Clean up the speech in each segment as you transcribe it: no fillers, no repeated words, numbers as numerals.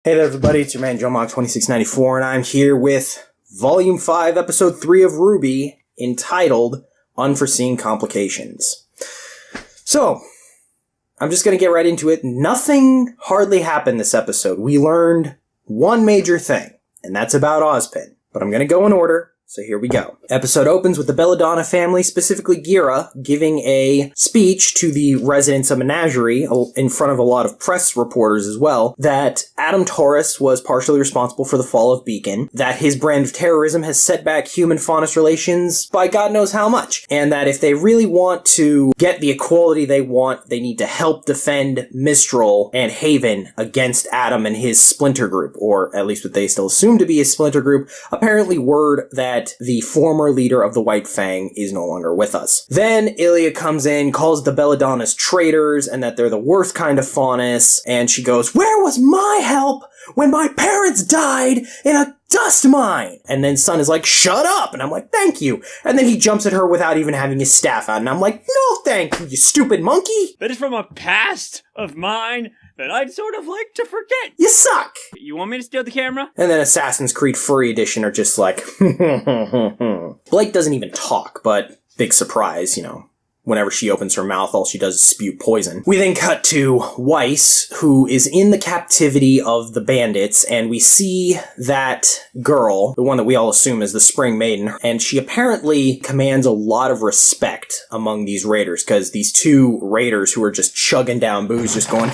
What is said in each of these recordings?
Hey there everybody, it's your man JoeMock2694 and I'm here with Volume 5, Episode 3 of RWBY, entitled Unforeseen Complications. So, I'm just going to get right into it. Nothing hardly happened this episode. We learned one major thing, and that's about Ozpin. But I'm going to go in order. So here we go. Episode opens with the Belladonna family, specifically Gira, giving a speech to the residents of Menagerie in front of a lot of press reporters as well, that Adam Taurus was partially responsible for the fall of Beacon, that his brand of terrorism has set back human-faunus relations by God knows how much, and that if they really want to get the equality they want, they need to help defend Mistral and Haven against Adam and his splinter group, or at least what they still assume to be his splinter group. Apparently word that the former leader of the White Fang is no longer with us. Then Ilya comes in, calls the Belladonnas traitors, and that they're the worst kind of faunus, and she goes, "Where was my help when my parents died in a dust mine?" And then Sun is like, "Shut up!" And I'm like, "Thank you." And then he jumps at her without even having his staff out, and I'm like, "No thank you, you stupid monkey!" That is from a past of mine that I'd sort of like to forget. You suck! You want me to steal the camera? And then Assassin's Creed Furry Edition are just like, Blake doesn't even talk, but big surprise, whenever she opens her mouth, all she does is spew poison. We then cut to Weiss, who is in the captivity of the bandits, and we see that girl, the one that we all assume is the Spring Maiden, and she apparently commands a lot of respect among these raiders, because these two raiders who are just chugging down booze, just going,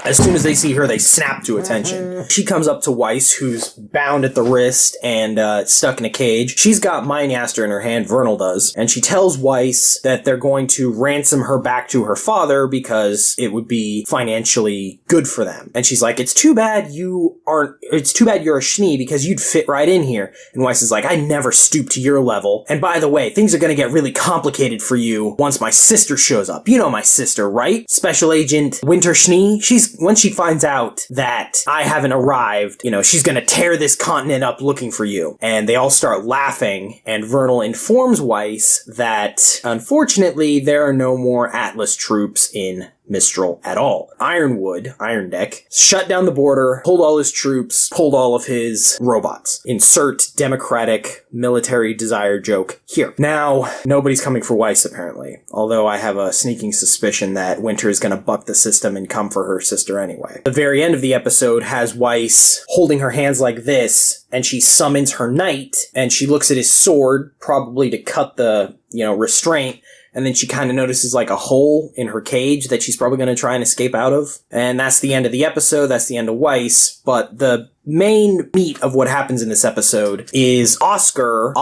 as soon as they see her, they snap to attention. She comes up to Weiss, who's bound at the wrist and stuck in a cage. She's got Mineaster in her hand, Vernal does, and she tells Weiss that they're going to ransom her back to her father because it would be financially good for them. And she's like, it's too bad you're a Schnee because you'd fit right in here. And Weiss is like, I never stoop to your level. And by the way, things are going to get really complicated for you once my sister shows up. You know my sister, right? Special Agent Winter Schnee. When she finds out that I haven't arrived, she's gonna tear this continent up looking for you. And they all start laughing, and Vernal informs Weiss that, unfortunately, there are no more Atlas troops in Mistral at all. Ironwood, Irondeck, shut down the border, pulled all his troops, pulled all of his robots. Insert democratic military desire joke here. Now, nobody's coming for Weiss, apparently. Although I have a sneaking suspicion that Winter is gonna buck the system and come for her sister anyway. The very end of the episode has Weiss holding her hands like this, and she summons her knight, and she looks at his sword, probably to cut the, restraint, and then she kind of notices like a hole in her cage that she's probably going to try and escape out of. And that's the end of the episode. That's the end of Weiss. But the main meat of what happens in this episode is Oscar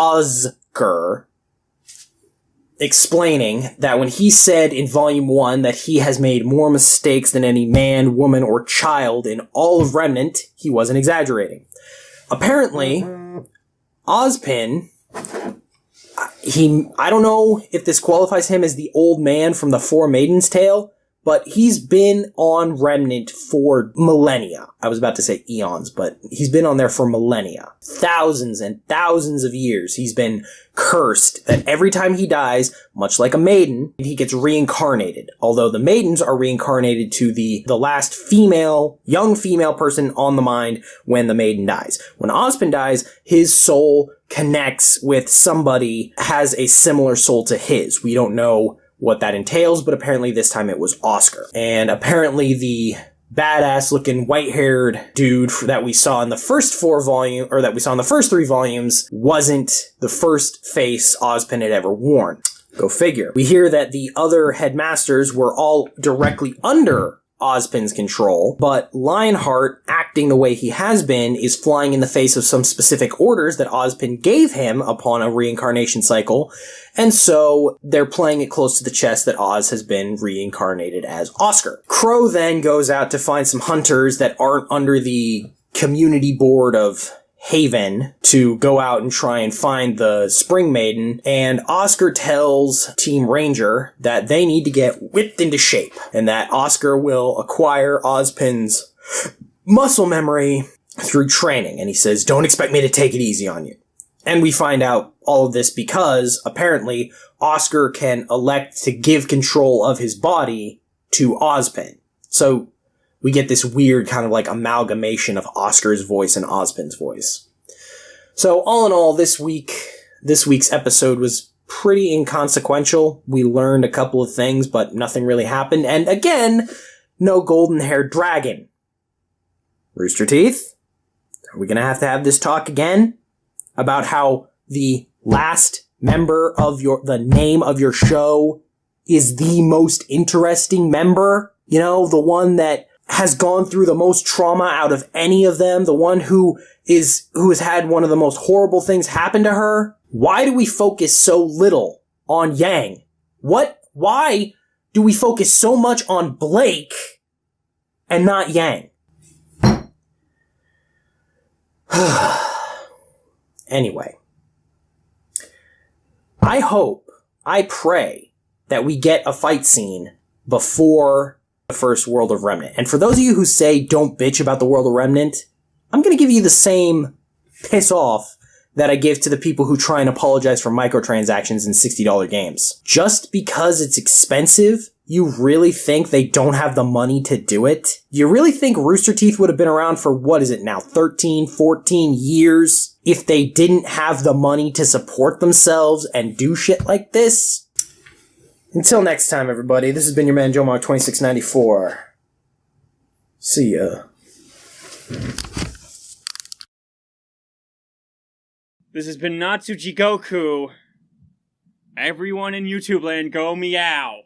explaining that when he said in Volume 1 that he has made more mistakes than any man, woman, or child in all of Remnant, he wasn't exaggerating. Apparently, Ozpin, I don't know if this qualifies him as the old man from the Four Maidens Tale, but he's been on Remnant for millennia. I was about to say eons, but he's been on there for millennia. Thousands and thousands of years. He's been cursed that every time he dies, much like a maiden, he gets reincarnated. Although the maidens are reincarnated to the last young female person on the mind when the maiden dies. When Ozpin dies, his soul connects with somebody, has a similar soul to his. We don't know what that entails, but apparently this time it was Oscar. And apparently the badass looking white-haired dude that we saw in the first three volumes wasn't the first face Ozpin had ever worn. Go figure. We hear that the other headmasters were all directly under Ozpin's control, but Lionheart, acting the way he has been, is flying in the face of some specific orders that Ozpin gave him upon a reincarnation cycle, and so they're playing it close to the chest that Oz has been reincarnated as Oscar. Crow then goes out to find some hunters that aren't under the community board of Haven to go out and try and find the Spring Maiden, and Oscar tells Team Ranger that they need to get whipped into shape, and that Oscar will acquire Ozpin's muscle memory through training, and he says, don't expect me to take it easy on you. And we find out all of this because, apparently, Oscar can elect to give control of his body to Ozpin. So, we get this weird kind of like amalgamation of Oscar's voice and Ozpin's voice. So all in all, this week's episode was pretty inconsequential. We learned a couple of things, but nothing really happened. And again, no golden-haired dragon. Rooster Teeth, are we going to have this talk again about how the last member of the name of your show is the most interesting member? You know, the one that has gone through the most trauma out of any of them, the one who has had one of the most horrible things happen to her. Why do we focus so little on Yang? Why do we focus so much on Blake and not Yang? Anyway, I pray that we get a fight scene before the first World of Remnant. And for those of you who say don't bitch about the World of Remnant, I'm going to give you the same piss off that I give to the people who try and apologize for microtransactions in $60 games. Just because it's expensive, you really think they don't have the money to do it? You really think Rooster Teeth would have been around for, 13, 14 years if they didn't have the money to support themselves and do shit like this? Until next time, everybody, this has been your man, Joe Mark 2694. See ya. This has been Natsuji Goku. Everyone in YouTube land, go meow.